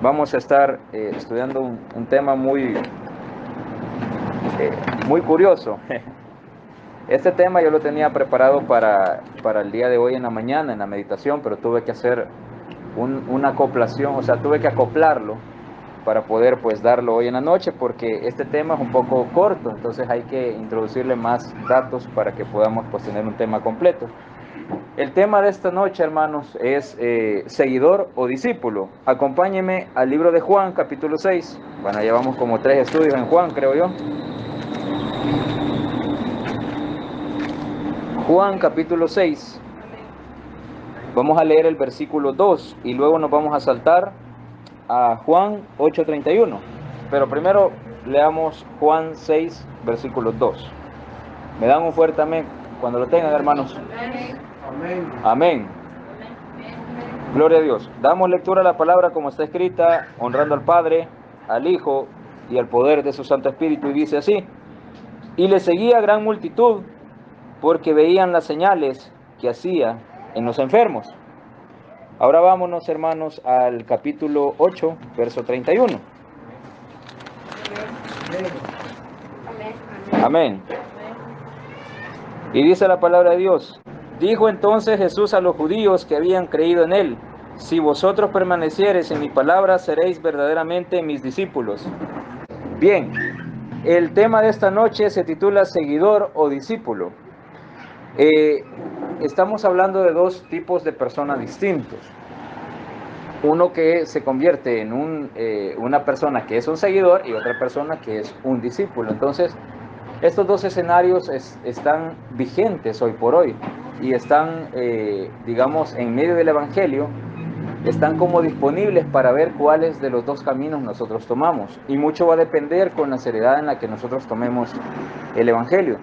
Vamos a estar estudiando un tema muy curioso. Este tema yo lo tenía preparado para el día de hoy en la mañana, en la meditación, pero tuve que hacer una acoplación, o sea, tuve que acoplarlo para poder pues darlo hoy en la noche, porque este tema es un poco corto, entonces hay que introducirle más datos para que podamos pues tener un tema completo. El tema de esta noche, hermanos, es seguidor o discípulo. Acompáñenme al libro de Juan, capítulo 6. Bueno, llevamos como 3 estudios en Juan, creo yo. Juan, capítulo 6. Vamos a leer el versículo 2 y luego nos vamos a saltar a Juan 8:31. Pero primero leamos Juan 6, versículo 2. Me dan un fuerte amén cuando lo tengan, hermanos. Amén. Amén. Gloria a Dios. Damos lectura a la palabra como está escrita, honrando al Padre, al Hijo y al poder de su Santo Espíritu. Y dice así: y le seguía gran multitud, porque veían las señales que hacía en los enfermos. Ahora vámonos, hermanos, al capítulo 8, verso 31. Amén. Y dice la palabra de Dios: dijo entonces Jesús a los judíos que habían creído en él: si vosotros permaneciereis en mi palabra, seréis verdaderamente mis discípulos. Bien, el tema de esta noche se titula seguidor o discípulo. Estamos hablando de dos tipos de personas distintos. Uno que se convierte en una persona que es un seguidor y otra persona que es un discípulo. Entonces, estos dos escenarios están vigentes hoy por hoy y están, digamos, en medio del Evangelio, están como disponibles para ver cuáles de los dos caminos nosotros tomamos. Y mucho va a depender con la seriedad en la que nosotros tomemos el Evangelio.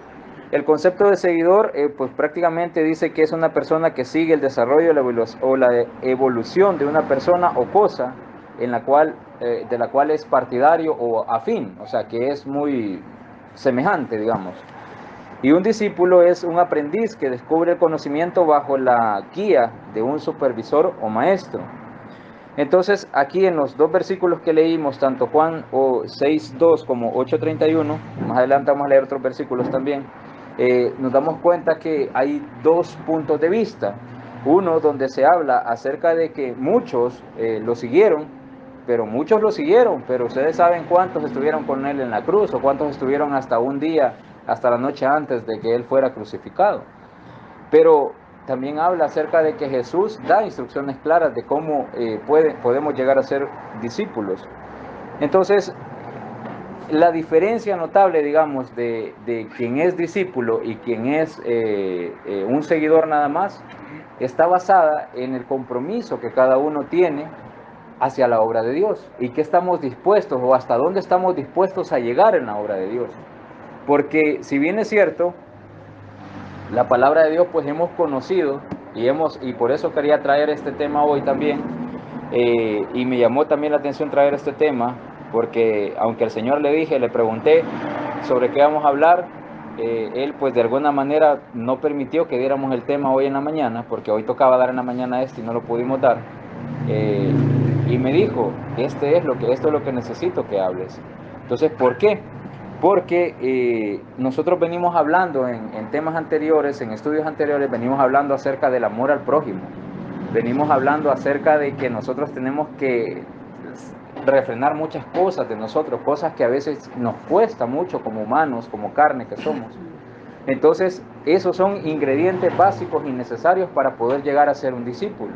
El concepto de seguidor, pues prácticamente dice que es una persona que sigue el desarrollo o la evolución de una persona o cosa en la cual, de la cual es partidario o afín, o sea, que es muy semejante, digamos. Y un discípulo es un aprendiz que descubre el conocimiento bajo la guía de un supervisor o maestro. Entonces, aquí en los dos versículos que leímos, tanto Juan 6:2 como 8:31, más adelante vamos a leer otros versículos también, nos damos cuenta que hay dos puntos de vista. Uno donde se habla acerca de que muchos lo siguieron, pero ustedes saben cuántos estuvieron con él en la cruz o cuántos estuvieron hasta un día, hasta la noche antes de que él fuera crucificado. Pero también habla acerca de que Jesús da instrucciones claras de cómo podemos llegar a ser discípulos. Entonces, la diferencia notable, digamos, de quien es discípulo y quien es un seguidor nada más, está basada en el compromiso que cada uno tiene hacia la obra de Dios y que estamos dispuestos o hasta dónde estamos dispuestos a llegar en la obra de Dios. Porque si bien es cierto, la palabra de Dios pues hemos conocido y por eso quería traer este tema hoy también, y me llamó también la atención traer este tema porque aunque al Señor le pregunté sobre qué vamos a hablar, Él pues de alguna manera no permitió que diéramos el tema hoy en la mañana, porque hoy tocaba dar en la mañana y no lo pudimos dar, eh, y me dijo: esto es lo que necesito que hables. Entonces, ¿por qué? Porque nosotros venimos hablando en temas anteriores, en estudios anteriores, venimos hablando acerca del amor al prójimo. Venimos hablando acerca de que nosotros tenemos que refrenar muchas cosas de nosotros, cosas que a veces nos cuesta mucho como humanos, como carne que somos. Entonces, esos son ingredientes básicos y necesarios para poder llegar a ser un discípulo.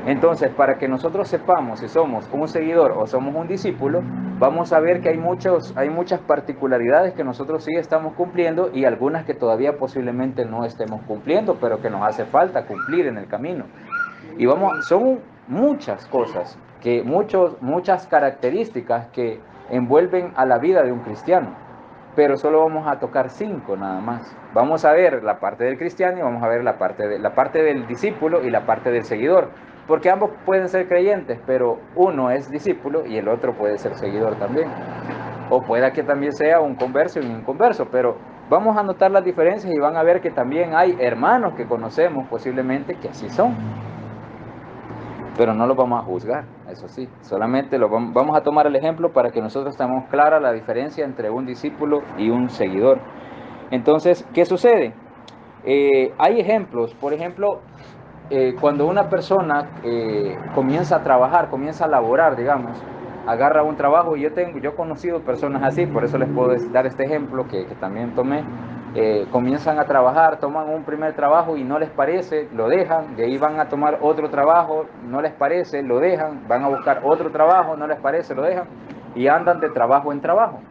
Entonces, para que nosotros sepamos si somos un seguidor o somos un discípulo, vamos a ver que hay muchas particularidades que nosotros sí estamos cumpliendo y algunas que todavía posiblemente no estemos cumpliendo, pero que nos hace falta cumplir en el camino. Y son muchas cosas, muchas características que envuelven a la vida de un cristiano, pero solo vamos a tocar 5 nada más. Vamos a ver la parte del cristiano y vamos a ver la parte del discípulo y la parte del seguidor, porque ambos pueden ser creyentes, pero uno es discípulo y el otro puede ser seguidor también, o pueda que también sea un converso y un inconverso, pero vamos a notar las diferencias y van a ver que también hay hermanos que conocemos posiblemente que así son. pero no los vamos a juzgar, eso sí, solamente vamos a tomar el ejemplo para que nosotros tengamos clara la diferencia entre un discípulo y un seguidor. Entonces, ¿qué sucede? Hay ejemplos, por ejemplo, cuando una persona comienza a trabajar, comienza a laborar, digamos, agarra un trabajo, y yo he conocido personas así, por eso les puedo dar este ejemplo que también tomé. Comienzan a trabajar, toman un primer trabajo y no les parece, lo dejan, de ahí van a tomar otro trabajo, no les parece, lo dejan, van a buscar otro trabajo, no les parece, lo dejan, y andan de trabajo en trabajo.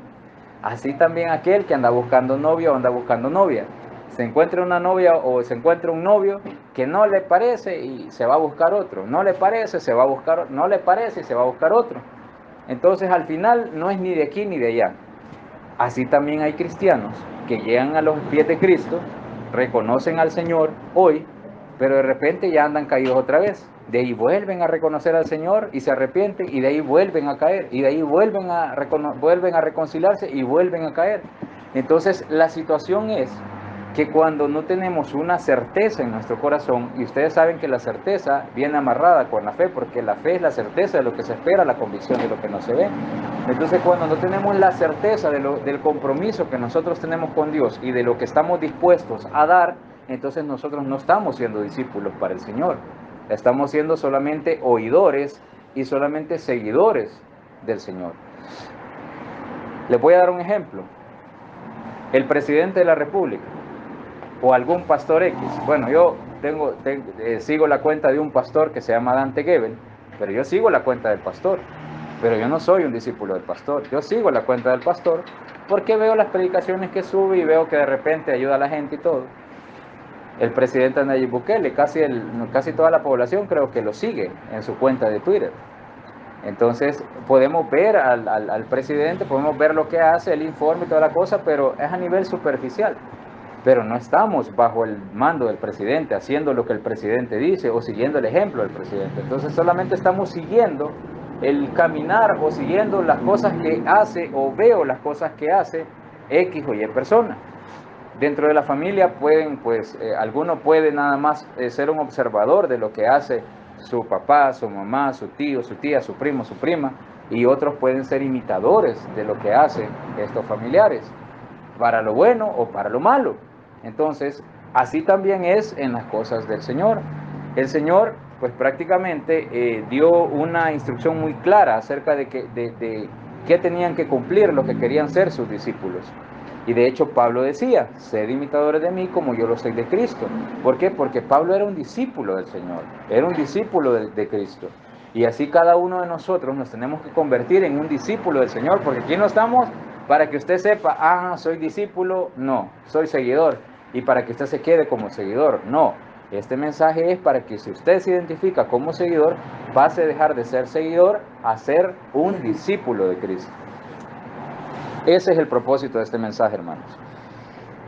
Así también aquel que anda buscando novio o anda buscando novia. Se encuentra una novia o se encuentra un novio que no le parece y se va a buscar otro. No le parece, se va a buscar, no le parece y se va a buscar otro. Entonces al final no es ni de aquí ni de allá. Así también hay cristianos que llegan a los pies de Cristo, reconocen al Señor hoy, pero de repente ya andan caídos otra vez. De ahí vuelven a reconocer al Señor y se arrepienten, y de ahí vuelven a caer, y de ahí vuelven a reconciliarse y vuelven a caer. Entonces la situación es que cuando no tenemos una certeza en nuestro corazón, y ustedes saben que la certeza viene amarrada con la fe, porque la fe es la certeza de lo que se espera, la convicción de lo que no se ve. Entonces cuando no tenemos la certeza del compromiso que nosotros tenemos con Dios y de lo que estamos dispuestos a dar, entonces nosotros no estamos siendo discípulos para el Señor. Estamos siendo solamente oidores y solamente seguidores del Señor. Les voy a dar un ejemplo. El presidente de la República o algún pastor X. Bueno, yo sigo la cuenta de un pastor que se llama Dante Gebel, pero yo sigo la cuenta del pastor. Pero yo no soy un discípulo del pastor. Yo sigo la cuenta del pastor porque veo las predicaciones que sube y veo que de repente ayuda a la gente y todo. El presidente Nayib Bukele, casi toda la población creo que lo sigue en su cuenta de Twitter. Entonces podemos ver al presidente, podemos ver lo que hace, el informe y toda la cosa, pero es a nivel superficial. Pero no estamos bajo el mando del presidente, haciendo lo que el presidente dice o siguiendo el ejemplo del presidente. Entonces solamente estamos siguiendo el caminar o siguiendo las cosas que hace, o veo las cosas que hace X o Y persona. Dentro de la familia alguno puede nada más ser un observador de lo que hace su papá, su mamá, su tío, su tía, su primo, su prima, y otros pueden ser imitadores de lo que hacen estos familiares, para lo bueno o para lo malo. Entonces, así también es en las cosas del Señor. El Señor, pues prácticamente dio una instrucción muy clara acerca de qué tenían que cumplir los que querían ser sus discípulos. Y de hecho Pablo decía, sed imitadores de mí como yo lo soy de Cristo. ¿Por qué? Porque Pablo era un discípulo del Señor, era un discípulo de Cristo. Y así cada uno de nosotros nos tenemos que convertir en un discípulo del Señor, porque aquí no estamos para que usted sepa, soy discípulo, no, soy seguidor, y para que usted se quede como seguidor, no. Este mensaje es para que si usted se identifica como seguidor, pase a dejar de ser seguidor a ser un discípulo de Cristo. Ese es el propósito de este mensaje, hermanos.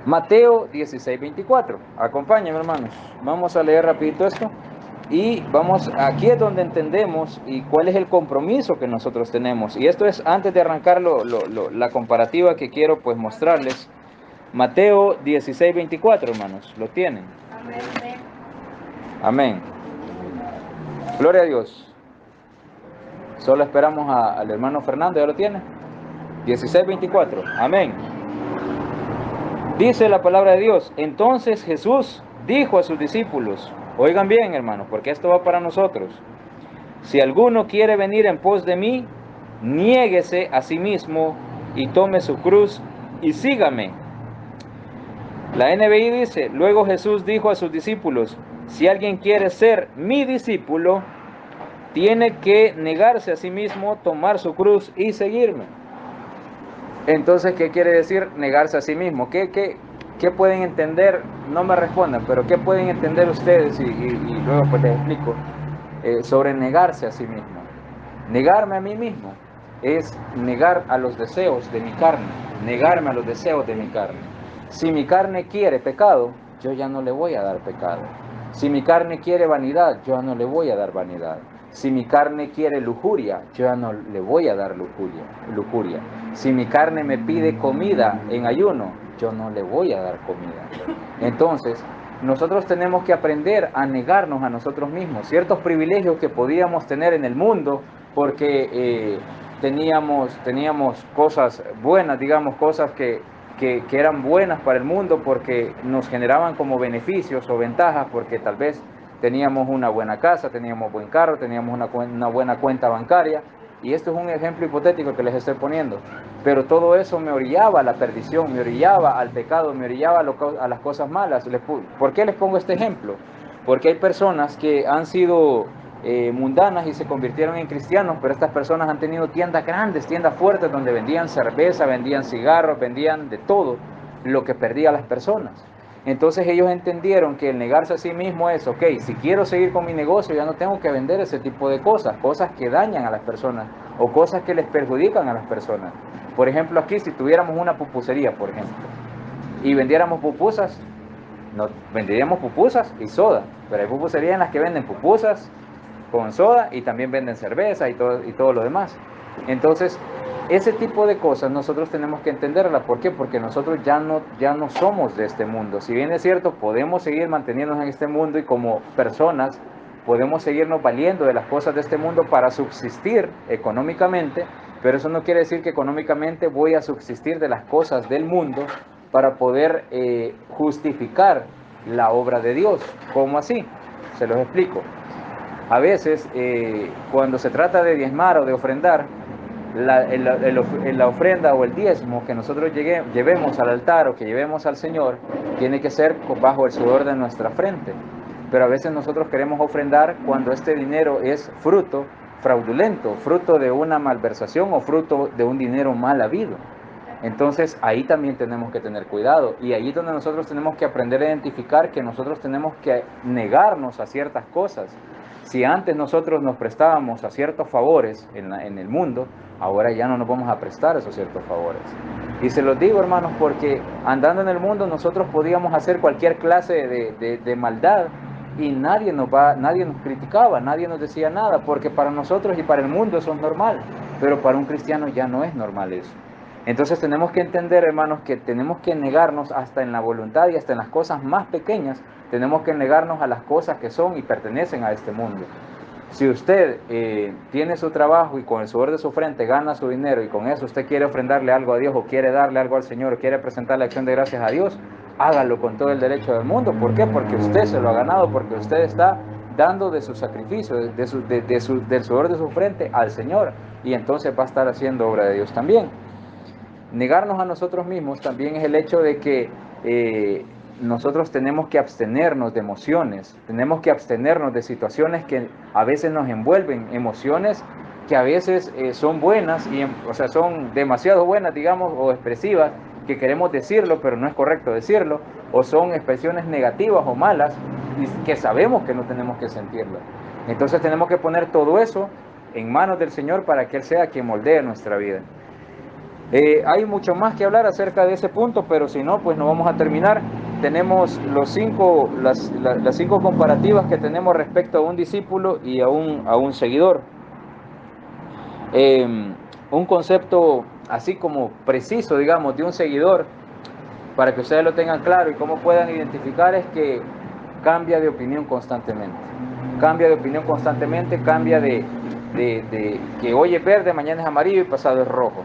Mateo 16:24. Acompáñenme, hermanos. Vamos a leer rapidito esto. Y aquí es donde entendemos y cuál es el compromiso que nosotros tenemos. Y esto es antes de arrancar la comparativa que quiero pues mostrarles. Mateo 16:24, hermanos. ¿Lo tienen? Amén. Amén. Gloria a Dios. Solo esperamos al hermano Fernando, ¿ya lo tiene? 16:24. Amén. Dice la palabra de Dios. Entonces Jesús dijo a sus discípulos, oigan bien, hermanos, porque esto va para nosotros. Si alguno quiere venir en pos de mí, niéguese a sí mismo y tome su cruz y sígame. La NBI dice, luego Jesús dijo a sus discípulos, si alguien quiere ser mi discípulo, tiene que negarse a sí mismo, tomar su cruz y seguirme. Entonces, ¿qué quiere decir negarse a sí mismo? ¿Qué pueden entender? No me respondan, pero ¿qué pueden entender ustedes? Y luego pues les explico sobre negarse a sí mismo. Negarme a mí mismo es negar a los deseos de mi carne, negarme a los deseos de mi carne. Si mi carne quiere pecado, yo ya no le voy a dar pecado. Si mi carne quiere vanidad, yo ya no le voy a dar vanidad. Si mi carne quiere lujuria, yo ya no le voy a dar lujuria. Si mi carne me pide comida en ayuno, yo no le voy a dar comida. Entonces, nosotros tenemos que aprender a negarnos a nosotros mismos. Ciertos privilegios que podíamos tener en el mundo porque teníamos cosas buenas, digamos, cosas que eran buenas para el mundo porque nos generaban como beneficios o ventajas, porque tal vez teníamos una buena casa, teníamos buen carro, teníamos una buena cuenta bancaria, y esto es un ejemplo hipotético que les estoy poniendo, pero todo eso me orillaba a la perdición, me orillaba al pecado, me orillaba a las cosas malas. ¿Por qué les pongo este ejemplo? Porque hay personas que han sido mundanas y se convirtieron en cristianos, pero estas personas han tenido tiendas grandes, tiendas fuertes, donde vendían cerveza, vendían cigarros, vendían de todo lo que perdía a las personas. Entonces ellos entendieron que el negarse a sí mismo es, ok, si quiero seguir con mi negocio, ya no tengo que vender ese tipo de cosas, cosas que dañan a las personas o cosas que les perjudican a las personas. Por ejemplo, aquí si tuviéramos una pupusería, por ejemplo, y vendiéramos pupusas, no, venderíamos pupusas y soda, pero hay pupuserías en las que venden pupusas con soda y también venden cerveza y todo lo demás. Entonces, ese tipo de cosas nosotros tenemos que entenderla. ¿Por qué? Porque nosotros ya no somos de este mundo. Si bien es cierto, podemos seguir manteniéndonos en este mundo y como personas podemos seguirnos valiendo de las cosas de este mundo para subsistir económicamente, pero eso no quiere decir que económicamente voy a subsistir de las cosas del mundo para poder justificar la obra de Dios. ¿Cómo así? Se los explico. A veces, cuando se trata de diezmar o de ofrendar, la ofrenda o el diezmo que nosotros llevemos al altar o que llevemos al Señor, tiene que ser bajo el sudor de nuestra frente. Pero a veces nosotros queremos ofrendar cuando este dinero es fruto fraudulento, fruto de una malversación o fruto de un dinero mal habido. Entonces ahí también tenemos que tener cuidado, y ahí es donde nosotros tenemos que aprender a identificar que nosotros tenemos que negarnos a ciertas cosas. Si antes nosotros nos prestábamos a ciertos favores en el mundo, ahora ya no nos vamos a prestar esos ciertos favores. Y se los digo, hermanos, porque andando en el mundo nosotros podíamos hacer cualquier clase de maldad y nadie nos criticaba, nadie nos decía nada, porque para nosotros y para el mundo eso es normal, pero para un cristiano ya no es normal eso. Entonces tenemos que entender, hermanos, que tenemos que negarnos hasta en la voluntad y hasta en las cosas más pequeñas. Tenemos que negarnos a las cosas que son y pertenecen a este mundo. Si usted tiene su trabajo y con el sudor de su frente gana su dinero y con eso usted quiere ofrendarle algo a Dios o quiere darle algo al Señor o quiere presentar la acción de gracias a Dios, hágalo con todo el derecho del mundo. ¿Por qué? Porque usted se lo ha ganado, porque usted está dando de su sacrificio, del sudor de su frente al Señor, y entonces va a estar haciendo obra de Dios también. Negarnos a nosotros mismos también es el hecho de que nosotros tenemos que abstenernos de emociones, tenemos que abstenernos de situaciones que a veces nos envuelven, emociones que a veces son buenas, o sea, son demasiado buenas, digamos, o expresivas, que queremos decirlo, pero no es correcto decirlo, o son expresiones negativas o malas, y que sabemos que no tenemos que sentirlo. Entonces tenemos que poner todo eso en manos del Señor para que Él sea quien moldee nuestra vida. Hay mucho más que hablar acerca de ese punto, pero si no, pues no vamos a terminar. Tenemos las cinco comparativas que tenemos respecto a un discípulo y a un seguidor. Un concepto así como preciso, digamos, de un seguidor, para que ustedes lo tengan claro y cómo puedan identificar, es que cambia de opinión constantemente. Cambia de opinión constantemente, cambia de que hoy es verde, mañana es amarillo y pasado es rojo.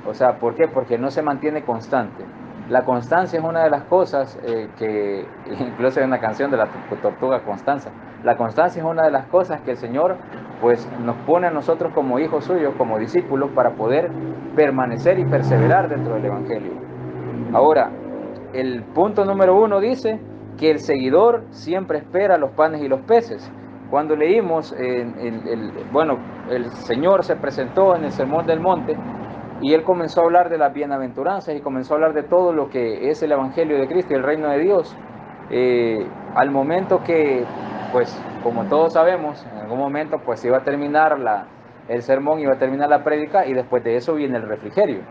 O sea, ¿por qué? Porque no se mantiene constante. La constancia es una de las cosas que, incluso hay una canción de la Tortuga Constanza, la constancia es una de las cosas que el Señor pues nos pone a nosotros como hijos suyos, como discípulos, para poder permanecer y perseverar dentro del Evangelio. Ahora, el punto número 1 dice que el seguidor siempre espera los panes y los peces. Cuando leímos, el Señor se presentó en el Sermón del Monte, y Él comenzó a hablar de las bienaventuranzas y comenzó a hablar de todo lo que es el Evangelio de Cristo y el reino de Dios. Al momento que, pues, como todos sabemos, en algún momento pues iba a terminar el sermón, iba a terminar la prédica, y después de eso viene el refrigerio.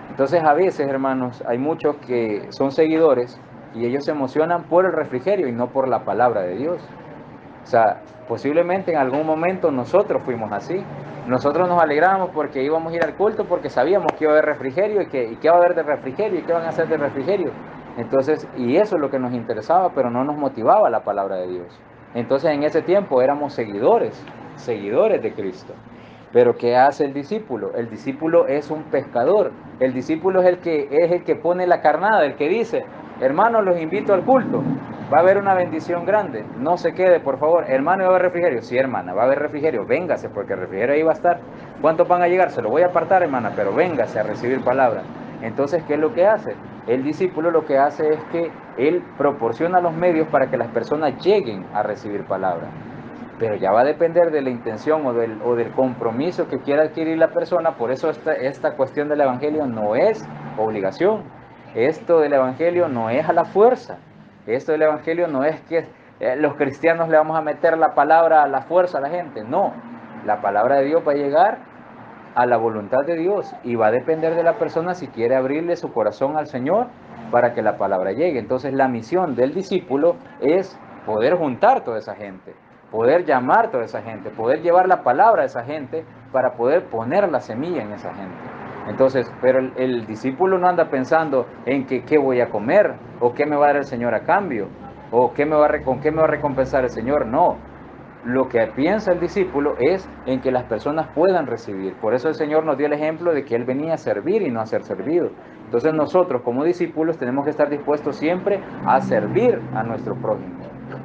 Entonces a veces, hermanos, hay muchos que son seguidores y ellos se emocionan por el refrigerio y no por la palabra de Dios. O sea, posiblemente en algún momento nosotros fuimos así. Nosotros nos alegramos porque íbamos a ir al culto, porque sabíamos que iba a haber refrigerio y que iba a haber de refrigerio y qué van a hacer de refrigerio. Entonces, y eso es lo que nos interesaba, pero no nos motivaba la palabra de Dios. Entonces, en ese tiempo éramos seguidores de Cristo. Pero ¿qué hace el discípulo? El discípulo es un pescador. El discípulo es el que pone la carnada, el que dice, hermanos, los invito al culto. Va a haber una bendición grande. No se quede, por favor. Hermano, ¿va a haber refrigerio? Sí, hermana, va a haber refrigerio. Véngase, porque el refrigerio ahí va a estar. ¿Cuántos van a llegar? Se lo voy a apartar, hermana, pero véngase a recibir palabra. Entonces, ¿qué es lo que hace? El discípulo lo que hace es que él proporciona los medios para que las personas lleguen a recibir palabra. Pero ya va a depender de la intención o del compromiso que quiera adquirir la persona. Por eso esta cuestión del evangelio no es obligación. Esto del evangelio no es a la fuerza. Esto del evangelio no es que los cristianos le vamos a meter la palabra a la fuerza a la gente. No, la palabra de Dios va a llegar a la voluntad de Dios y va a depender de la persona si quiere abrirle su corazón al Señor para que la palabra llegue. Entonces la misión del discípulo es poder juntar toda esa gente, poder llamar toda esa gente, poder llevar la palabra a esa gente para poder poner la semilla en esa gente. Entonces, pero el discípulo no anda pensando en que qué voy a comer o qué me va a dar el Señor a cambio o con qué me va a recompensar el Señor. No, lo que piensa el discípulo es en que las personas puedan recibir. Por eso el Señor nos dio el ejemplo de que Él venía a servir y no a ser servido. Entonces nosotros como discípulos tenemos que estar dispuestos siempre a servir a nuestro prójimo.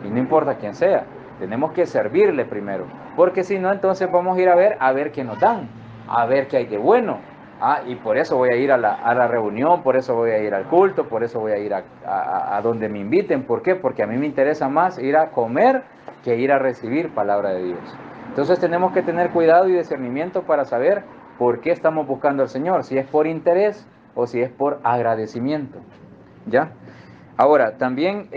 Y no importa quién sea, tenemos que servirle primero. Porque si no, entonces vamos a ir a ver qué nos dan, a ver qué hay de bueno. Y por eso voy a ir a la reunión, por eso voy a ir al culto, por eso voy a ir a donde me inviten. ¿Por qué? Porque a mí me interesa más ir a comer que ir a recibir palabra de Dios. Entonces tenemos que tener cuidado y discernimiento para saber por qué estamos buscando al Señor, si es por interés o si es por agradecimiento. ¿Ya? Ahora, también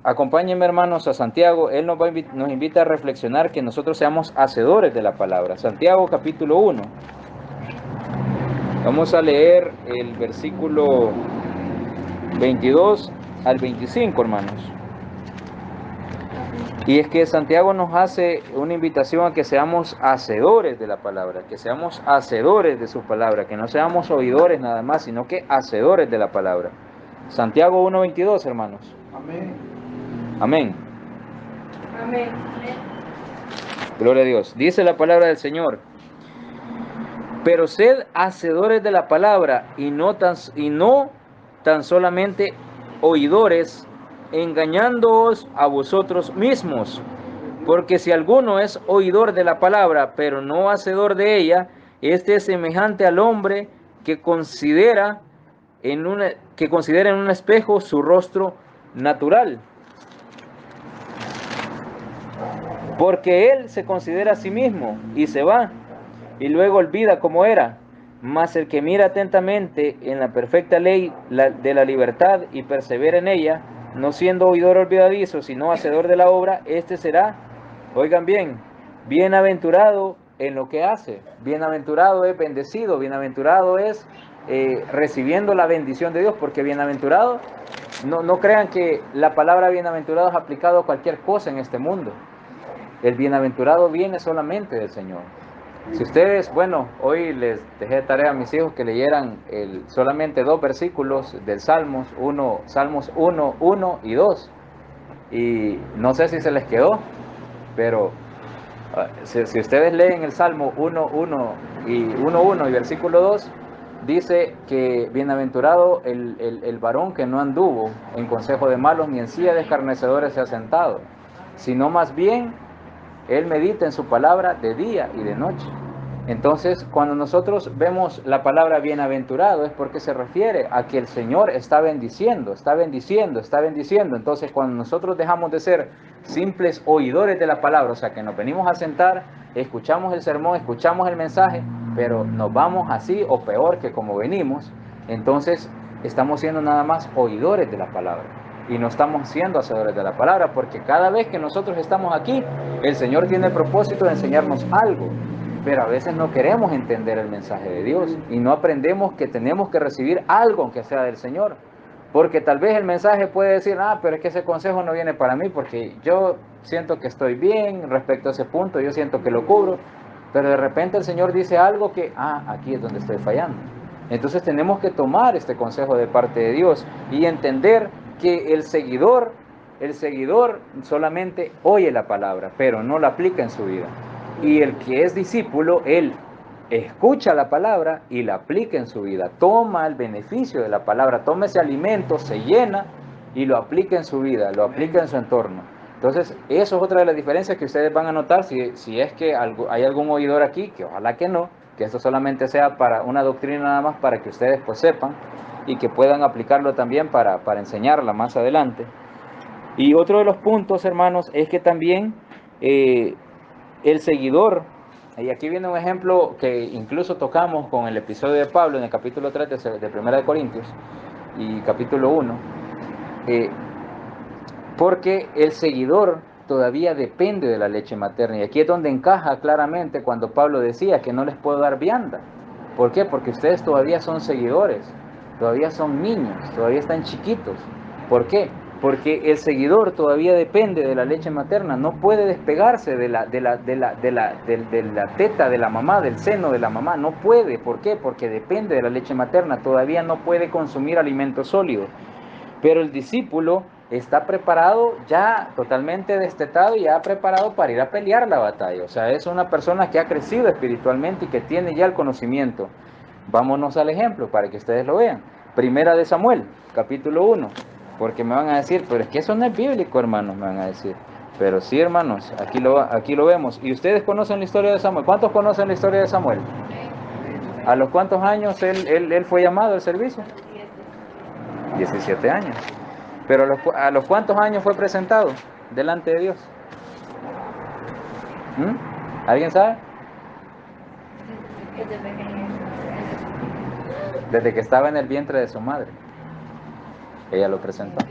acompáñenme, hermanos, a Santiago. Él nos invita a reflexionar que nosotros seamos hacedores de la palabra. Santiago capítulo 1. Vamos a leer el versículo 22 al 25, hermanos. Y es que Santiago nos hace una invitación a que seamos hacedores de la palabra, que seamos hacedores de su palabra, que no seamos oidores nada más, sino que hacedores de la palabra. Santiago 1:22, hermanos. Amén. Amén. Amén. Gloria a Dios. Dice la palabra del Señor: pero sed hacedores de la palabra y no tan solamente oidores, engañándoos a vosotros mismos. Porque si alguno es oidor de la palabra, pero no hacedor de ella, este es semejante al hombre que considera en un espejo su rostro natural. Porque él se considera a sí mismo y se va, y luego olvida cómo era. Mas el que mira atentamente en la perfecta ley de la libertad y persevera en ella, no siendo oidor olvidadizo, sino hacedor de la obra, este será, oigan bien, bienaventurado en lo que hace. Bienaventurado es bendecido, bienaventurado es recibiendo la bendición de Dios, porque bienaventurado, no crean que la palabra bienaventurado es aplicado a cualquier cosa en este mundo. El bienaventurado viene solamente del Señor. Si ustedes, bueno, hoy les dejé de tarea a mis hijos que leyeran solamente 2 versículos del Salmos 1 y 2. Y no sé si se les quedó, pero si ustedes leen el Salmo 1:1 y versículo 2, dice que bienaventurado el varón que no anduvo en consejo de malos, ni en silla de escarnecedores se ha sentado, sino más bien él medita en su palabra de día y de noche. Entonces, cuando nosotros vemos la palabra bienaventurado, es porque se refiere a que el Señor está bendiciendo, está bendiciendo, está bendiciendo. Entonces, cuando nosotros dejamos de ser simples oidores de la palabra, o sea, que nos venimos a sentar, escuchamos el sermón, escuchamos el mensaje, pero nos vamos así o peor que como venimos, entonces estamos siendo nada más oidores de la palabra. Y no estamos siendo hacedores de la palabra, porque cada vez que nosotros estamos aquí, el Señor tiene el propósito de enseñarnos algo, pero a veces no queremos entender el mensaje de Dios y no aprendemos que tenemos que recibir algo, aunque sea del Señor, porque tal vez el mensaje puede decir, pero es que ese consejo no viene para mí, porque yo siento que estoy bien respecto a ese punto, yo siento que lo cubro, pero de repente el Señor dice algo que, aquí es donde estoy fallando. Entonces tenemos que tomar este consejo de parte de Dios y entender que el seguidor solamente oye la palabra, pero no la aplica en su vida. Y el que es discípulo, él escucha la palabra y la aplica en su vida, toma el beneficio de la palabra, toma ese alimento, se llena y lo aplica en su vida, lo aplica en su entorno. Entonces, eso es otra de las diferencias que ustedes van a notar si es que hay algún oidor aquí, que ojalá que no, que esto solamente sea para una doctrina nada más, para que ustedes pues sepan y que puedan aplicarlo también para enseñarla más adelante. Y otro de los puntos, hermanos, es que también el seguidor, y aquí viene un ejemplo que incluso tocamos con el episodio de Pablo en el capítulo 3 de 1 de Corintios y capítulo 1, porque el seguidor todavía depende de la leche materna. Y aquí es donde encaja claramente cuando Pablo decía que no les puedo dar vianda. ¿Por qué? Porque ustedes todavía son seguidores, todavía son niños, todavía están chiquitos. ¿Por qué? Porque el seguidor todavía depende de la leche materna, no puede despegarse de la teta de la mamá, del seno de la mamá, no puede. ¿Por qué? Porque depende de la leche materna, todavía no puede consumir alimento sólido. Pero el discípulo está preparado, ya totalmente destetado y ya preparado para ir a pelear la batalla. O sea, es una persona que ha crecido espiritualmente y que tiene ya el conocimiento. Vámonos al ejemplo para que ustedes lo vean. Primera de Samuel, capítulo 1. Porque me van a decir, pero es que eso no es bíblico, hermanos, me van a decir. Pero sí, hermanos, aquí lo vemos. Y ustedes conocen la historia de Samuel. ¿Cuántos conocen la historia de Samuel? ¿A los cuántos años él fue llamado al servicio? 17 años. Pero ¿a los cuántos años fue presentado delante de Dios? ¿Alguien sabe? Desde que estaba en el vientre de su madre. Ella lo presentó.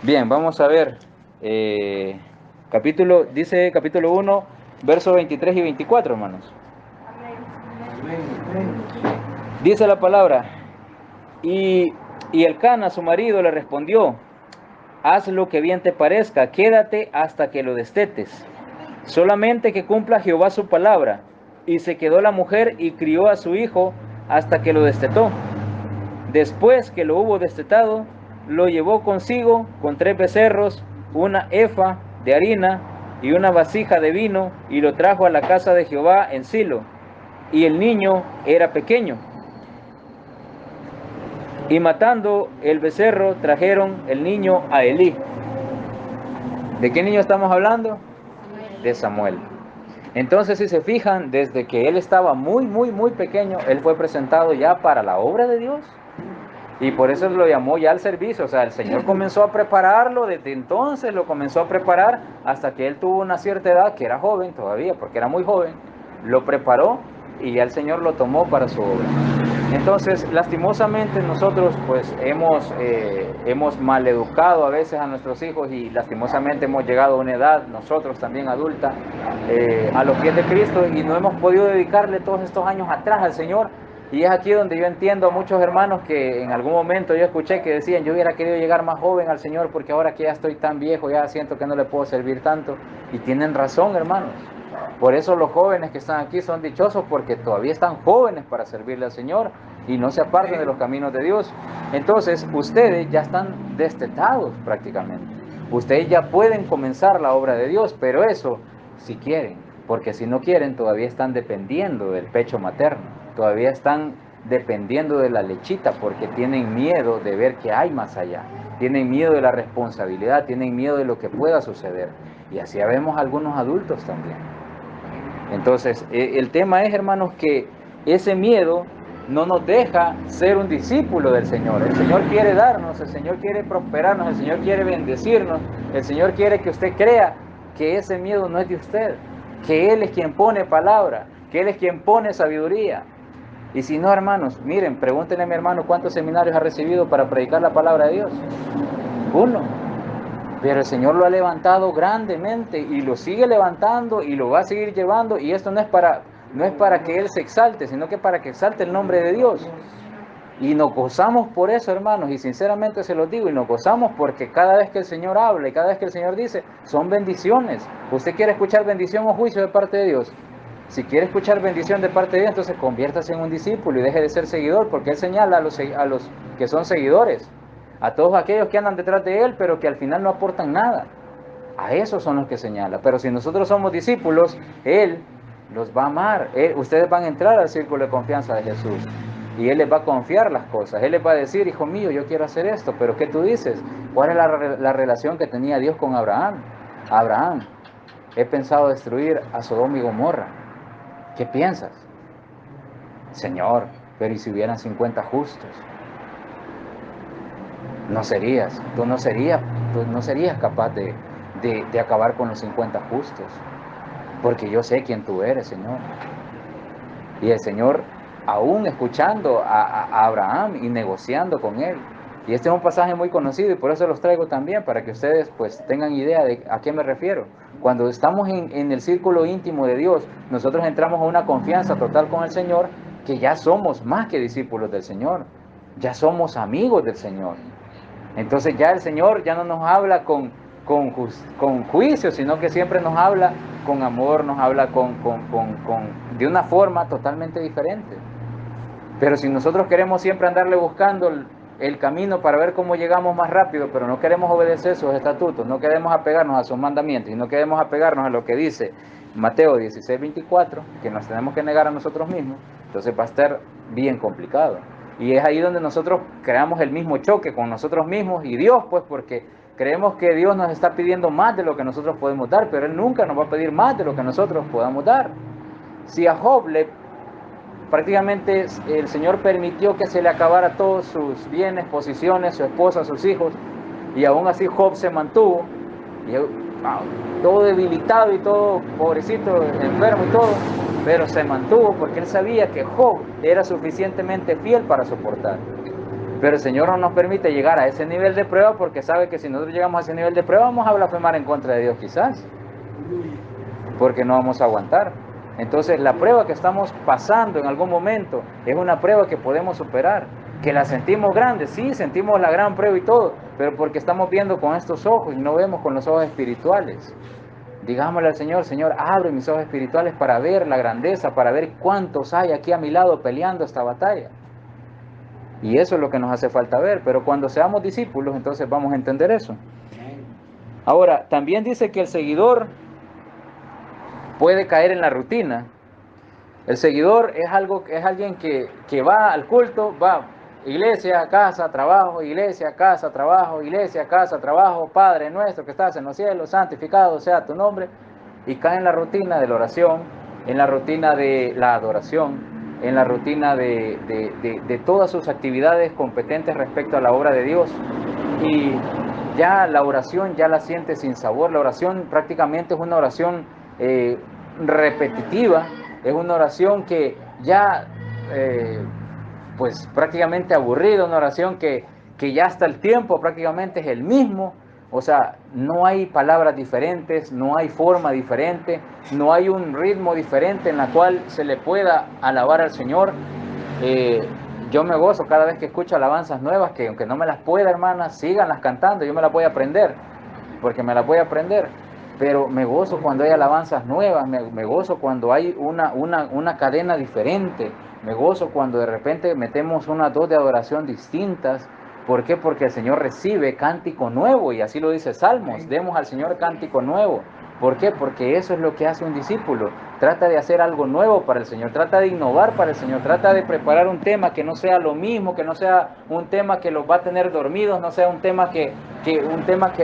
Bien, vamos a ver. Dice capítulo 1, versos 23 y 24, hermanos. Dice la palabra. Y Elcana, su marido, le respondió: haz lo que bien te parezca, quédate hasta que lo destetes. Solamente que cumpla Jehová su palabra. Y se quedó la mujer y crió a su hijo hasta que lo destetó. Después que lo hubo destetado, lo llevó consigo con 3 becerros, una efa de harina y una vasija de vino, y lo trajo a la casa de Jehová en Silo. Y el niño era pequeño. Y matando el becerro, trajeron el niño a Elí. ¿De qué niño estamos hablando? De Samuel. Entonces, si se fijan, desde que él estaba muy pequeño, él fue presentado ya para la obra de Dios. Y por eso lo llamó ya al servicio. O sea, el Señor comenzó a prepararlo, desde entonces lo comenzó a preparar hasta que él tuvo una cierta edad, que era joven todavía, porque era muy joven. Lo preparó y ya el Señor lo tomó para su obra. Entonces, lastimosamente nosotros pues hemos maleducado a veces a nuestros hijos, y lastimosamente hemos llegado a una edad, nosotros también adulta, a los pies de Cristo, y no hemos podido dedicarle todos estos años atrás al Señor. Y es aquí donde yo entiendo a muchos hermanos que en algún momento yo escuché que decían: yo hubiera querido llegar más joven al Señor, porque ahora que ya estoy tan viejo, ya siento que no le puedo servir tanto. Y tienen razón, hermanos. Por eso los jóvenes que están aquí son dichosos, porque todavía están jóvenes para servirle al Señor y no se aparten de los caminos de Dios. Entonces, ustedes ya están destetados prácticamente. Ustedes ya pueden comenzar la obra de Dios, pero eso si quieren, porque si no quieren, todavía están dependiendo del pecho materno, todavía están dependiendo de la lechita, porque tienen miedo de ver que hay más allá, tienen miedo de la responsabilidad, tienen miedo de lo que pueda suceder. Y así vemos algunos adultos también. Entonces, el tema es, hermanos, que ese miedo no nos deja ser un discípulo del Señor. El Señor quiere darnos, el Señor quiere prosperarnos, el Señor quiere bendecirnos, el Señor quiere que usted crea que ese miedo no es de usted, que Él es quien pone palabra, que Él es quien pone sabiduría. Y si no, hermanos, miren, pregúntenle a mi hermano cuántos seminarios ha recibido para predicar la palabra de Dios. 1. Pero el Señor lo ha levantado grandemente y lo sigue levantando y lo va a seguir llevando. Y esto no es para que Él se exalte, sino que para que exalte el nombre de Dios. Y nos gozamos por eso, hermanos, y sinceramente se los digo, y nos gozamos porque cada vez que el Señor habla y cada vez que el Señor dice, son bendiciones. ¿Usted quiere escuchar bendición o juicio de parte de Dios? Si quiere escuchar bendición de parte de Dios, entonces conviértase en un discípulo y deje de ser seguidor, porque Él señala a los que son seguidores, a todos aquellos que andan detrás de Él, pero que al final no aportan nada. A esos son los que señala. Pero si nosotros somos discípulos, Él los va a amar. Ustedes van a entrar al círculo de confianza de Jesús. Y Él les va a confiar las cosas. Él les va a decir, hijo mío, yo quiero hacer esto. Pero ¿qué tú dices? ¿Cuál es la relación que tenía Dios con Abraham? Abraham, he pensado destruir a Sodoma y Gomorra. ¿Qué piensas? Señor, pero ¿y si hubieran 50 justos? Tú no serías capaz de acabar con los 50 justos, porque yo sé quién tú eres, Señor. Y el Señor, aún escuchando a Abraham y negociando con él, y este es un pasaje muy conocido y por eso los traigo también, para que ustedes pues tengan idea de a qué me refiero. Cuando estamos en el círculo íntimo de Dios, nosotros entramos a una confianza total con el Señor, que ya somos más que discípulos del Señor, ya somos amigos del Señor. Entonces ya el Señor ya no nos habla con juicio, sino que siempre nos habla con amor, nos habla de una forma totalmente diferente. Pero si nosotros queremos siempre andarle buscando el camino para ver cómo llegamos más rápido, pero no queremos obedecer sus estatutos, no queremos apegarnos a sus mandamientos y no queremos apegarnos a lo que dice Mateo 16:24, que nos tenemos que negar a nosotros mismos, entonces va a estar bien complicado. Y es ahí donde nosotros creamos el mismo choque con nosotros mismos y Dios, pues porque creemos que Dios nos está pidiendo más de lo que nosotros podemos dar, pero Él nunca nos va a pedir más de lo que nosotros podamos dar. Si a Job prácticamente el Señor permitió que se le acabara todos sus bienes, posiciones, su esposa, sus hijos, y aún así Job se mantuvo, todo debilitado y todo pobrecito, enfermo y todo, pero se mantuvo porque él sabía que Job era suficientemente fiel para soportar. Pero el Señor no nos permite llegar a ese nivel de prueba porque sabe que si nosotros llegamos a ese nivel de prueba vamos a blasfemar en contra de Dios quizás, porque no vamos a aguantar. Entonces la prueba que estamos pasando en algún momento es una prueba que podemos superar, que la sentimos grande, sí, sentimos la gran prueba y todo, pero porque estamos viendo con estos ojos y no vemos con los ojos espirituales. Digámosle al Señor, Señor, abre mis ojos espirituales para ver la grandeza, para ver cuántos hay aquí a mi lado peleando esta batalla. Y eso es lo que nos hace falta ver, pero cuando seamos discípulos, entonces vamos a entender eso. Ahora, también dice que el seguidor puede caer en la rutina. El seguidor es alguien que va al culto, va iglesia, casa, trabajo, iglesia, casa, trabajo, iglesia, casa, trabajo, Padre nuestro que estás en los cielos, santificado sea tu nombre, y cae en la rutina de la oración, en la rutina de la adoración, en la rutina de todas sus actividades competentes respecto a la obra de Dios, y ya la oración ya la siente sin sabor. La oración prácticamente es una oración repetitiva, es una oración que ya pues prácticamente aburrida, una oración que ya hasta el tiempo prácticamente es el mismo. O sea, no hay palabras diferentes, no hay forma diferente, no hay un ritmo diferente en la cual se le pueda alabar al Señor. Yo me gozo cada vez que escucho alabanzas nuevas, que aunque no me las pueda, hermanas, síganlas cantando, yo me las voy a aprender, porque me las voy a aprender. Pero me gozo cuando hay alabanzas nuevas, me gozo cuando hay una cadena diferente, me gozo cuando de repente metemos unas dos de adoración distintas. ¿Por qué? Porque el Señor recibe cántico nuevo, y así lo dice Salmos, demos al Señor cántico nuevo. ¿Por qué? Porque eso es lo que hace un discípulo, trata de hacer algo nuevo para el Señor, trata de innovar para el Señor, trata de preparar un tema que no sea lo mismo, que no sea un tema que los va a tener dormidos, no sea un tema que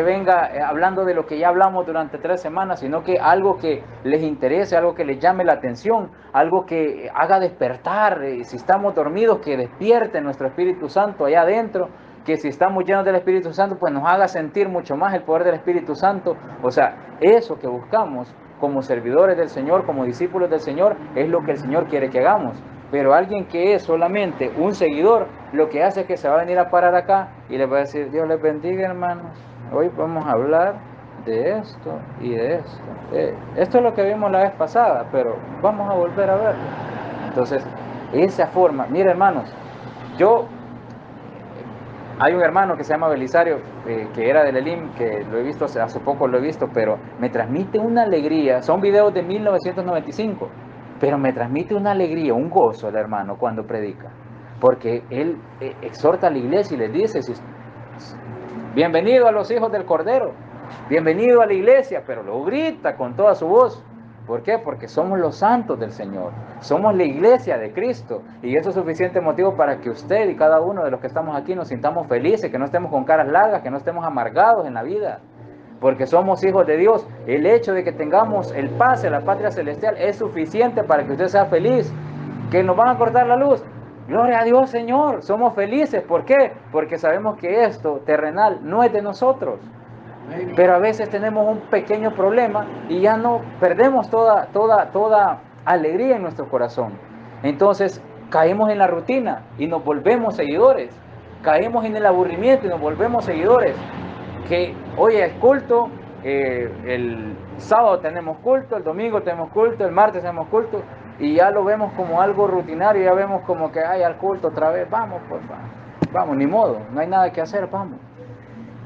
venga hablando de lo que ya hablamos durante 3 semanas, sino que algo que les interese, algo que les llame la atención, algo que haga despertar, si estamos dormidos, que despierte nuestro Espíritu Santo allá adentro, que si estamos llenos del Espíritu Santo, pues nos haga sentir mucho más el poder del Espíritu Santo. O sea, eso que buscamos como servidores del Señor, como discípulos del Señor, es lo que el Señor quiere que hagamos. Pero alguien que es solamente un seguidor, lo que hace es que se va a venir a parar acá y le va a decir, Dios les bendiga, hermanos, hoy vamos a hablar de esto y de esto. Esto es lo que vimos la vez pasada, pero vamos a volver a verlo. Entonces, esa forma, mire, hermanos, hay un hermano que se llama Belisario, que era del Elim, que lo he visto, hace poco lo he visto, pero me transmite una alegría. Son videos de 1995, pero me transmite una alegría, un gozo el hermano cuando predica, porque él exhorta a la iglesia y les dice, bienvenido a los hijos del Cordero, bienvenido a la iglesia, pero lo grita con toda su voz. ¿Por qué? Porque somos los santos del Señor, somos la iglesia de Cristo, y eso es suficiente motivo para que usted y cada uno de los que estamos aquí nos sintamos felices, que no estemos con caras largas, que no estemos amargados en la vida, porque somos hijos de Dios. El hecho de que tengamos el pase a la patria celestial es suficiente para que usted sea feliz. ¿Que nos van a cortar la luz? Gloria a Dios, Señor, somos felices. ¿Por qué? Porque sabemos que esto terrenal no es de nosotros. Pero a veces tenemos un pequeño problema y ya no perdemos toda alegría en nuestro corazón. Entonces caemos en la rutina y nos volvemos seguidores. Caemos en el aburrimiento y nos volvemos seguidores. Que hoy es culto, el sábado tenemos culto, el domingo tenemos culto, el martes tenemos culto, y ya lo vemos como algo rutinario, ya vemos como que hay al culto otra vez, vamos, pues vamos, ni modo, no hay nada que hacer, vamos.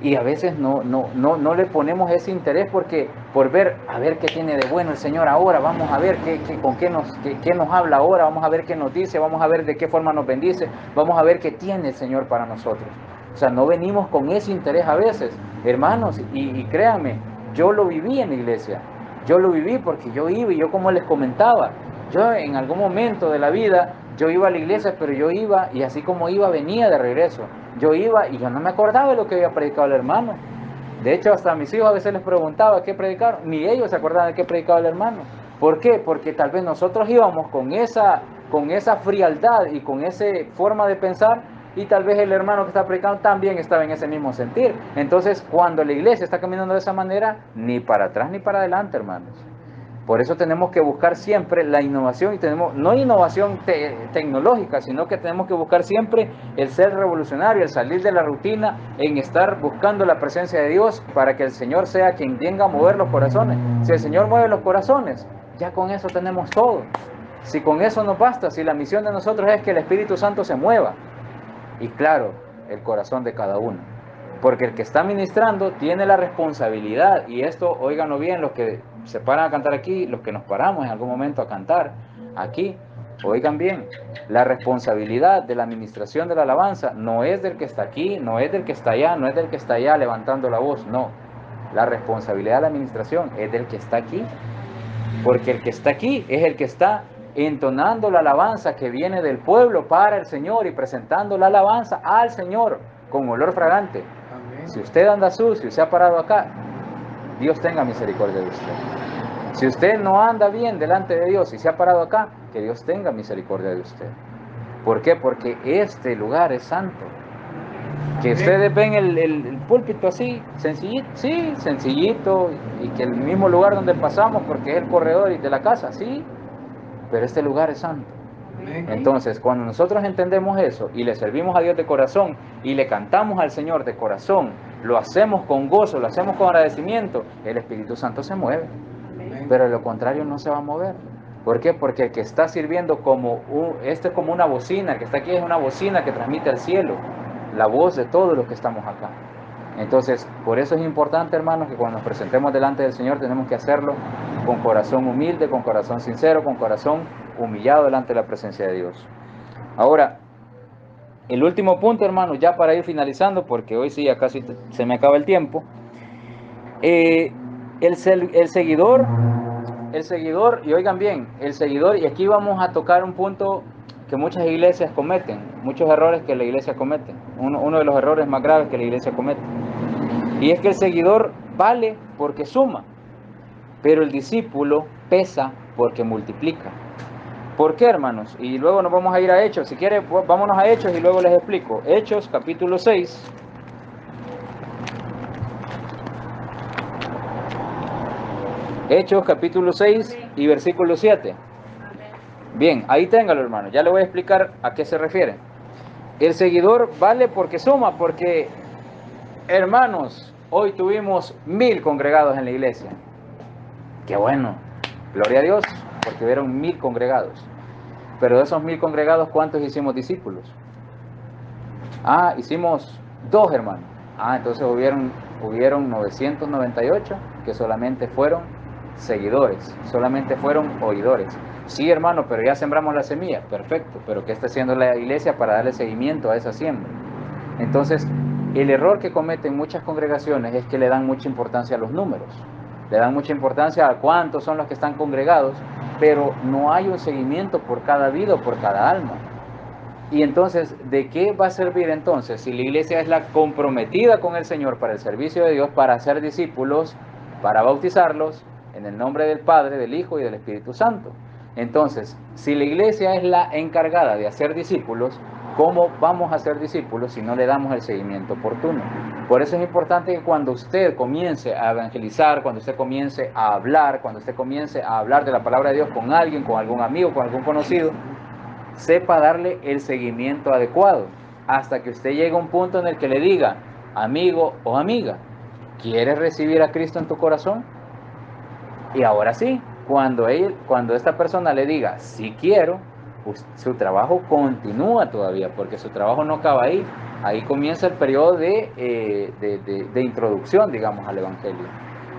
Y a veces no le ponemos ese interés por ver, a ver qué tiene de bueno el Señor ahora, vamos a ver qué nos habla ahora, vamos a ver qué nos dice, vamos a ver de qué forma nos bendice, vamos a ver qué tiene el Señor para nosotros. O sea, no venimos con ese interés a veces, hermanos, y créanme, yo lo viví en la iglesia, yo lo viví porque yo iba, y yo como les comentaba, yo en algún momento de la vida, yo iba a la iglesia, pero yo iba, y así como iba, venía de regreso. Yo iba y yo no me acordaba de lo que había predicado el hermano. De hecho, hasta a mis hijos a veces les preguntaba qué predicaron, ni ellos se acordaban de qué predicaba el hermano. ¿Por qué? Porque tal vez nosotros íbamos con esa frialdad y con esa forma de pensar, y tal vez el hermano que está predicando también estaba en ese mismo sentir. Entonces, cuando la iglesia está caminando de esa manera, ni para atrás ni para adelante, hermanos. Por eso tenemos que buscar siempre la innovación, y tenemos no innovación tecnológica, sino que tenemos que buscar siempre el ser revolucionario, el salir de la rutina, en estar buscando la presencia de Dios para que el Señor sea quien venga a mover los corazones. Si el Señor mueve los corazones, ya con eso tenemos todo. Si con eso nos basta, si la misión de nosotros es que el Espíritu Santo se mueva, y claro, el corazón de cada uno. Porque el que está ministrando tiene la responsabilidad, y esto, óiganlo bien, los que se paran a cantar aquí, los que nos paramos en algún momento a cantar aquí, oigan bien, la responsabilidad de la administración de la alabanza no es del que está aquí, no es del que está allá, no es del que está allá levantando la voz, no. La responsabilidad de la administración es del que está aquí, porque el que está aquí es el que está entonando la alabanza que viene del pueblo para el Señor y presentando la alabanza al Señor con olor fragante. Amén. Si usted anda sucio y se ha parado acá, Dios tenga misericordia de usted. Si usted no anda bien delante de Dios y se ha parado acá, que Dios tenga misericordia de usted. ¿Por qué? Porque este lugar es santo. Que ustedes ven el púlpito así, sencillito, sí, sencillito, y que el mismo lugar donde pasamos, porque es el corredor de la casa, sí, pero este lugar es santo. Entonces, cuando nosotros entendemos eso y le servimos a Dios de corazón y le cantamos al Señor de corazón, lo hacemos con gozo, lo hacemos con agradecimiento, el Espíritu Santo se mueve. Pero de lo contrario no se va a mover. ¿Por qué? Porque el que está sirviendo esto es como una bocina, el que está aquí es una bocina que transmite al cielo la voz de todos los que estamos acá. Entonces, por eso es importante, hermanos, que cuando nos presentemos delante del Señor tenemos que hacerlo con corazón humilde, con corazón sincero, con corazón humillado delante de la presencia de Dios. Ahora, el último punto, hermanos, ya para ir finalizando, porque hoy sí ya casi se me acaba el tiempo. El seguidor, y oigan bien, el seguidor, y aquí vamos a tocar un punto que muchas iglesias cometen, muchos errores que la iglesia comete, uno de los errores más graves que la iglesia comete, y es que el seguidor vale porque suma, pero el discípulo pesa porque multiplica. ¿Por qué, hermanos? Y luego nos vamos a ir a Hechos. Si quiere, vámonos a Hechos y luego les explico. Hechos, capítulo 6. Hechos, capítulo 6 y versículo 7. Bien, ahí téngalo, hermano. Ya le voy a explicar a qué se refiere. El seguidor vale porque suma, porque, hermanos, hoy tuvimos 1000 congregados en la iglesia. Qué bueno, gloria a Dios, porque hubieron 1000 congregados. Pero de esos 1000 congregados, ¿cuántos hicimos discípulos? Hicimos 2, hermanos. Entonces hubieron 998 que solamente fueron seguidores, solamente fueron oidores. Sí, hermano, pero ya sembramos la semilla. Perfecto, pero ¿qué está haciendo la iglesia para darle seguimiento a esa siembra? Entonces, el error que cometen muchas congregaciones es que le dan mucha importancia a los números. Le dan mucha importancia a cuántos son los que están congregados, pero no hay un seguimiento por cada vida o por cada alma. Y entonces, ¿de qué va a servir entonces si la iglesia es la comprometida con el Señor para el servicio de Dios, para hacer discípulos, para bautizarlos en el nombre del Padre, del Hijo y del Espíritu Santo? Entonces, si la iglesia es la encargada de hacer discípulos, ¿cómo vamos a hacer discípulos si no le damos el seguimiento oportuno? Por eso es importante que cuando usted comience a evangelizar, cuando usted comience a hablar, cuando usted comience a hablar de la palabra de Dios con alguien, con algún amigo, con algún conocido, sepa darle el seguimiento adecuado, hasta que usted llegue a un punto en el que le diga, amigo o amiga, ¿quieres recibir a Cristo en tu corazón? Y ahora sí, cuando esta persona le diga, sí quiero, su trabajo continúa todavía, porque su trabajo no acaba ahí. Ahí comienza el periodo de introducción, digamos, al Evangelio.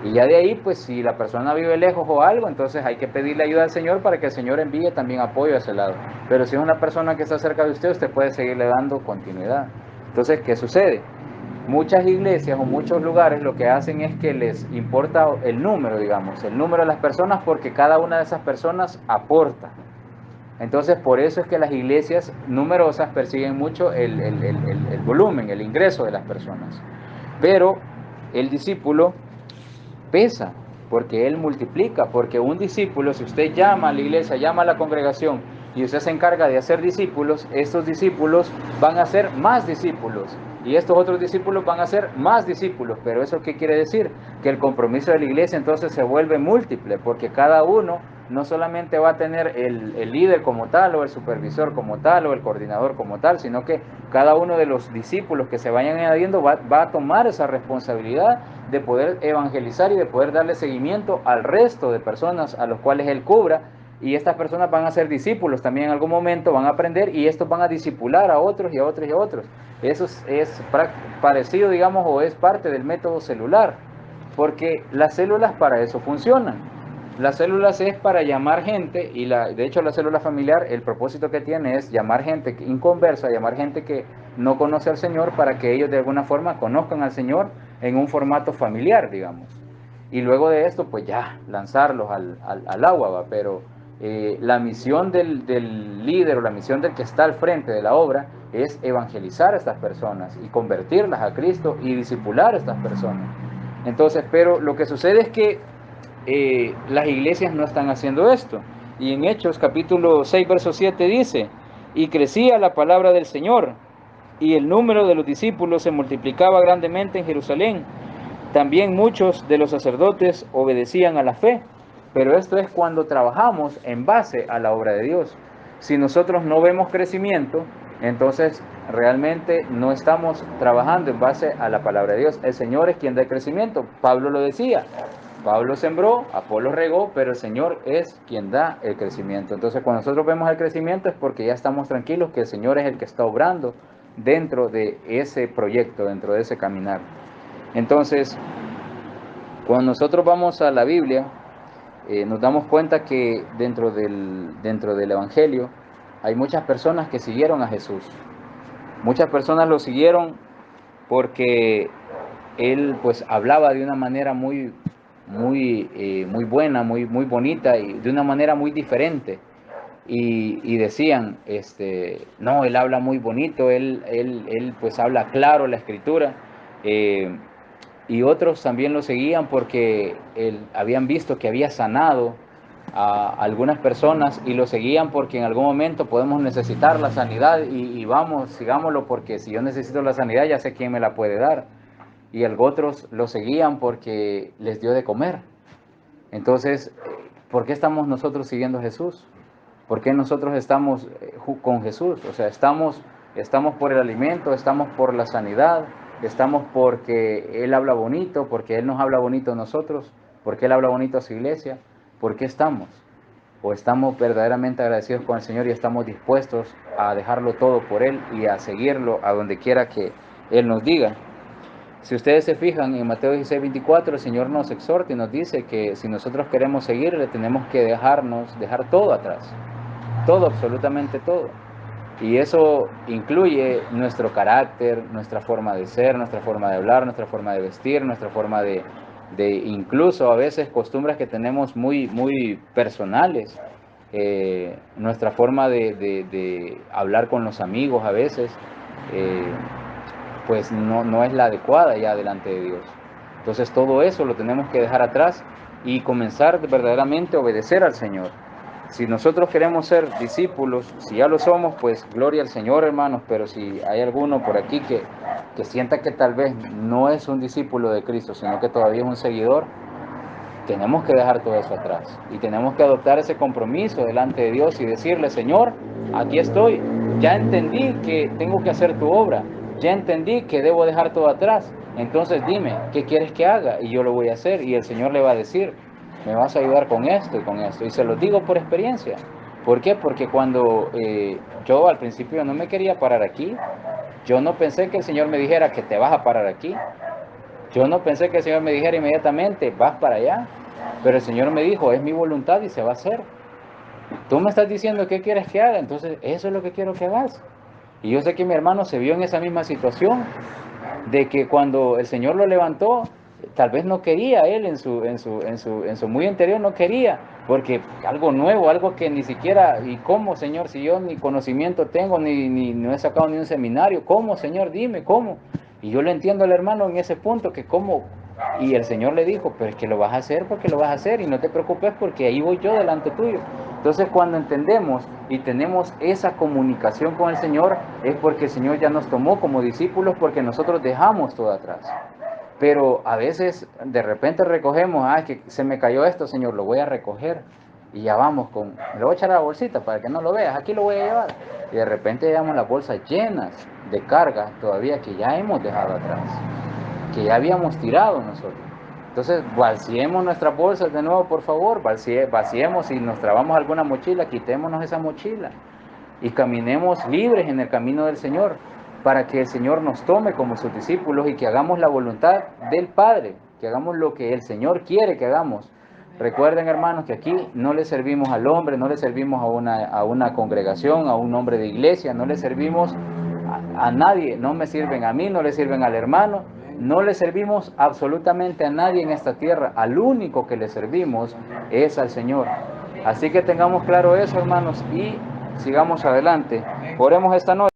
Y ya de ahí, pues si la persona vive lejos o algo, entonces hay que pedirle ayuda al Señor para que el Señor envíe también apoyo a ese lado. Pero si es una persona que está cerca de usted, usted puede seguirle dando continuidad. Entonces, ¿qué sucede? Muchas iglesias o muchos lugares lo que hacen es que les importa el número, digamos, el número de las personas, porque cada una de esas personas aporta. Entonces, por eso es que las iglesias numerosas persiguen mucho el volumen, el ingreso de las personas. Pero el discípulo pesa, porque él multiplica, porque un discípulo, si usted llama a la iglesia, llama a la congregación y usted se encarga de hacer discípulos, estos discípulos van a ser más discípulos y estos otros discípulos van a ser más discípulos. Pero ¿eso qué quiere decir? Que el compromiso de la iglesia entonces se vuelve múltiple, porque cada uno no solamente va a tener el líder como tal, o el supervisor como tal, o el coordinador como tal, sino que cada uno de los discípulos que se vayan añadiendo va a tomar esa responsabilidad de poder evangelizar y de poder darle seguimiento al resto de personas a los cuales él cubra. Y estas personas van a ser discípulos también en algún momento, van a aprender, y estos van a discipular a otros y a otros y a otros. Eso es parecido, digamos, o es parte del método celular, porque las células para eso funcionan. Las células es para llamar gente, y de hecho la célula familiar, el propósito que tiene es llamar gente inconversa, llamar gente que no conoce al Señor, para que ellos de alguna forma conozcan al Señor en un formato familiar, digamos. Y luego de esto, pues ya, lanzarlos al agua, ¿va? Pero la misión del líder, o la misión del que está al frente de la obra, es evangelizar a estas personas y convertirlas a Cristo y discipular a estas personas. Entonces, pero lo que sucede es que las iglesias no están haciendo esto. Y en Hechos capítulo 6, verso 7 dice, y crecía la palabra del Señor, y el número de los discípulos se multiplicaba grandemente en Jerusalén. También muchos de los sacerdotes obedecían a la fe. Pero esto es cuando trabajamos en base a la obra de Dios. Si nosotros no vemos crecimiento, entonces realmente no estamos trabajando en base a la palabra de Dios. El Señor es quien da el crecimiento. Pablo lo decía. Pablo sembró, Apolo regó, pero el Señor es quien da el crecimiento. Entonces, cuando nosotros vemos el crecimiento es porque ya estamos tranquilos que el Señor es el que está obrando dentro de ese proyecto, dentro de ese caminar. Entonces, cuando nosotros vamos a la Biblia, nos damos cuenta que dentro del Evangelio hay muchas personas que siguieron a Jesús. Muchas personas lo siguieron porque él pues hablaba de una manera muy buena, muy bonita, y de una manera muy diferente. Y decían, no, él habla muy bonito, él pues habla claro la escritura. Y otros también lo seguían porque habían visto que había sanado a algunas personas, y lo seguían porque en algún momento podemos necesitar la sanidad, y vamos, sigámoslo, porque si yo necesito la sanidad ya sé quién me la puede dar. Y otros lo seguían porque les dio de comer. Entonces, ¿por qué estamos nosotros siguiendo a Jesús? ¿Por qué nosotros estamos con Jesús? O sea, estamos por el alimento, estamos por la sanidad, estamos porque Él habla bonito, porque Él nos habla bonito a nosotros, porque Él habla bonito a su iglesia. ¿Por qué estamos? ¿O estamos verdaderamente agradecidos con el Señor y estamos dispuestos a dejarlo todo por Él y a seguirlo a donde quiera que Él nos diga? Si ustedes se fijan en Mateo 16:24, el Señor nos exhorta y nos dice que si nosotros queremos seguirle, tenemos que dejar todo atrás, todo, absolutamente todo. Y eso incluye nuestro carácter, nuestra forma de ser, nuestra forma de hablar, nuestra forma de vestir, nuestra forma de incluso a veces costumbres que tenemos muy personales, nuestra forma de hablar con los amigos a veces, pues no es la adecuada ya delante de Dios. Entonces todo eso lo tenemos que dejar atrás y comenzar verdaderamente a obedecer al Señor. Si nosotros queremos ser discípulos, si ya lo somos, pues gloria al Señor, hermanos, pero si hay alguno por aquí que sienta que tal vez no es un discípulo de Cristo, sino que todavía es un seguidor, tenemos que dejar todo eso atrás y tenemos que adoptar ese compromiso delante de Dios y decirle: Señor, aquí estoy, ya entendí que tengo que hacer tu obra, ya entendí que debo dejar todo atrás, entonces dime, ¿qué quieres que haga? Y yo lo voy a hacer, y el Señor le va a decir: me vas a ayudar con esto y con esto, y se lo digo por experiencia. ¿Por qué? Porque cuando yo al principio no me quería parar aquí, yo no pensé que el Señor me dijera que te vas a parar aquí, yo no pensé que el Señor me dijera inmediatamente: vas para allá, pero el Señor me dijo: es mi voluntad y se va a hacer. Tú me estás diciendo qué quieres que haga, entonces eso es lo que quiero que hagas. Y yo sé que mi hermano se vio en esa misma situación, de que cuando el Señor lo levantó, tal vez no quería él en su muy interior, no quería, porque algo nuevo, algo que ni siquiera, ¿y cómo, Señor? Si yo ni conocimiento tengo, ni no he sacado ni un seminario, ¿cómo, Señor? Dime, ¿cómo? Y yo le entiendo al hermano en ese punto, que cómo, y el Señor le dijo: pero es que lo vas a hacer porque lo vas a hacer, y no te preocupes porque ahí voy yo delante tuyo. Entonces, cuando entendemos y tenemos esa comunicación con el Señor, es porque el Señor ya nos tomó como discípulos, porque nosotros dejamos todo atrás. Pero a veces de repente recogemos: es que se me cayó esto, Señor, lo voy a recoger. Y ya vamos me lo voy a echar a la bolsita para que no lo veas, aquí lo voy a llevar. Y de repente llevamos las bolsas llenas de cargas todavía que ya hemos dejado atrás, que ya habíamos tirado nosotros. Entonces, vaciemos nuestras bolsas de nuevo, por favor, vaciemos, si nos trabamos alguna mochila, quitémonos esa mochila y caminemos libres en el camino del Señor, para que el Señor nos tome como sus discípulos y que hagamos la voluntad del Padre, que hagamos lo que el Señor quiere que hagamos. Recuerden, hermanos, que aquí no le servimos al hombre, no le servimos a una congregación, a un hombre de iglesia, no le servimos a nadie, no me sirven a mí, no le sirven al hermano, no le servimos absolutamente a nadie en esta tierra, al único que le servimos es al Señor. Así que tengamos claro eso, hermanos, y sigamos adelante. Oremos esta noche.